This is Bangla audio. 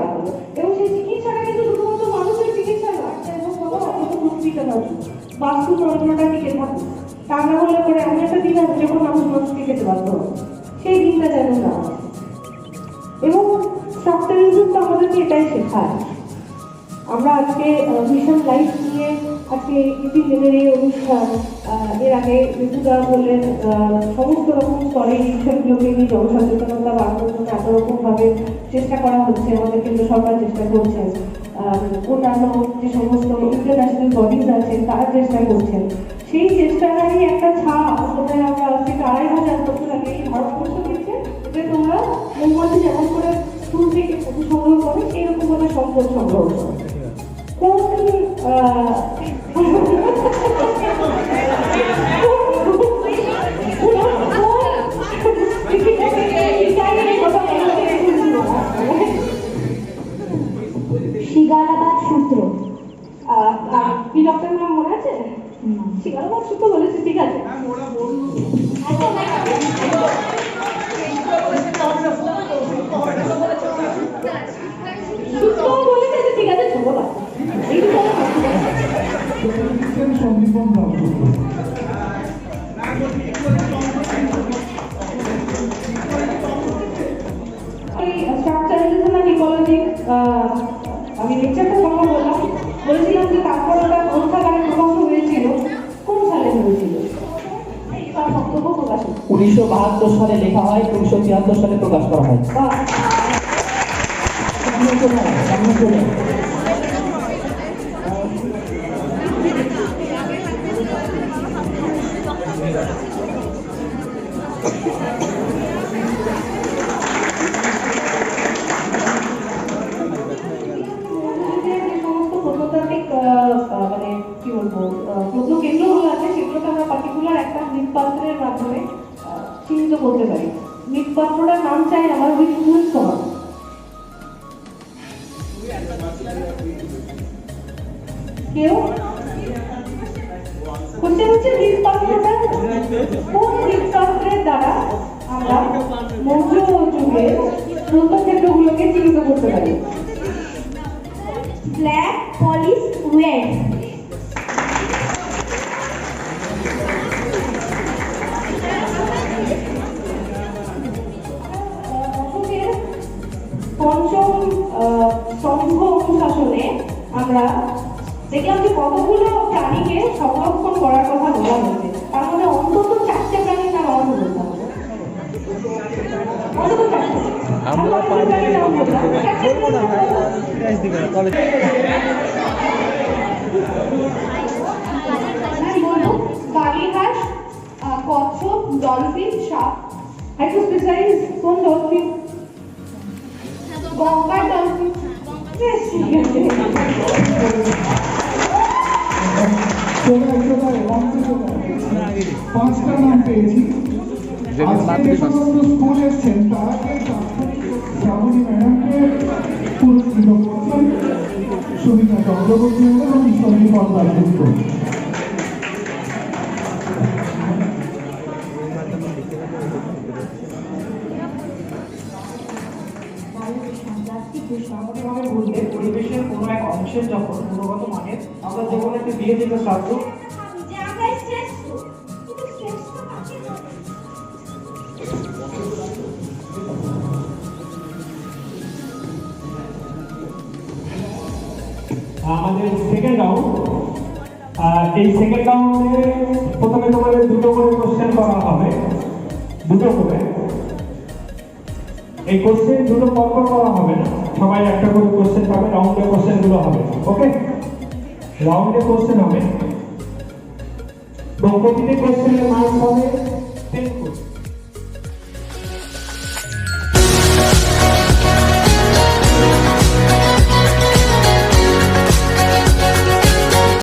করা হলো। এবং সেই চিকিৎসাটা কিন্তু শুধুমাত্র মানুষের চিকিৎসা নয়, বাস্তু যন্ত্রণাটা টিকে থাকুক। তা না হলে পরে এমন একটা দিন আছে যখন মানুষ মানুষকে খেতে বাধ্য হবে, সেই দিনটা যেন না হয়। এবং স্ট্রাকচারালিজম তো আমাদেরকে এটাই শেখায়। আমরা আজকে মিশন লাইফ নিয়ে আজকে দিনের এই অনুষ্ঠান, এর আগে ঋতুদা বললেন সমস্ত রকম স্তরে এই বিষয়গুলোকে নিয়ে জনসচেতনতা বাড়ানোর জন্য এত রকমভাবে চেষ্টা করা হচ্ছে, আমাদের কেন্দ্র সরকার চেষ্টা করছেন, অন্যান্য যে সমস্ত ইন্টারন্যাশনাল বডিজ আছেন তারা চেষ্টা করছেন। সেই চেষ্টাটারই একটা ছাপ বোধহয় আমরা আজ থেকে ২৫০০ বছর আগে এই ভারতবর্ষ দিচ্ছে, যে তোমরা মৌমাছি যেমন করে ফুল থেকে মধু সংগ্রহ করে সেইরকম ভাবে সম্পদ সংগ্রহ করো। শিগালাবাদ সূত্র, কি ডক্টর নাম মনে আছে? শিগালাবাদ সূত্র বলেছে, ঠিক আছে। ঠিক আছে, ছোট আমি লেকচারটা কথা বললাম, বলেছিলাম যে তারপর ওটা গ্রন্থাগারে প্রকাশ হয়েছিল, কোন সালে হয়েছিল? 1972 সালে লেখা হয়, 1973 সালে প্রকাশ করা হয়। মানে কি বলবো, প্রত্নকেন্দ্রগুলো আছে সেগুলোকে আমরা পার্টিকুলার একটা মৃৎপাত্রের মাধ্যমে চিহ্নিত করতে পারি। মৃৎপাত্রটার নাম চাই আমার ওই ফুল স্তর। কেউ কোশ্চেন হচ্ছে মৃৎপাত্রটা কোন মৃৎপাত্রের দ্বারা আমরা মৌর্য যুগের প্রত্নক্ষেত্রগুলোকে চিহ্নিত করতে পারি? Black polish ওয়েড। পঞ্চম স্তম্ভ অনুশাসনে আমরা দেখলাম যে কতগুলো প্রাণীকে সংরক্ষণ করার কথা বলা হয়েছে, তার মধ্যে অন্তত 4টে প্রাণীর নাম আমাকে বলতে হবে। বাগিহাঁস, কচ্ছপ, ডলফিন, সাপ। একটু স্পেশালাইজ কোন ডলফিন? গঙ্গার ডলফিন। পাঁচটা নাম পেয়েছি। স্কুল এসছেন তারাকে শ্রাবণী ম্যাডামকে পুরস্কৃত করছেন, সুমিতা চক্রবর্তী এবং সন্দীপ দাসগুপ্ত। পরিবেশের কোনো এক অংশের যখন গুণগত মানের আমরা যেমন একটা বিয়ে দিতে সাহায্য আমাদের সেকেন্ড রাউন্ড। এই সেকেন্ড রাউন্ডে প্রথমে তোমাদের দুটো করে কোশ্চেন করা হবে, দুটো করে। এই কোশ্চেন দুটো পরপর করা হবে না, সবাই একটা করে কোশ্চেন পাবে, রাউন্ডে কোশ্চেন গুলো হবে। ওকে, রাউন্ডে কোশ্চেন হবে, প্রতিটি কোশ্চেনের মার্কস হবে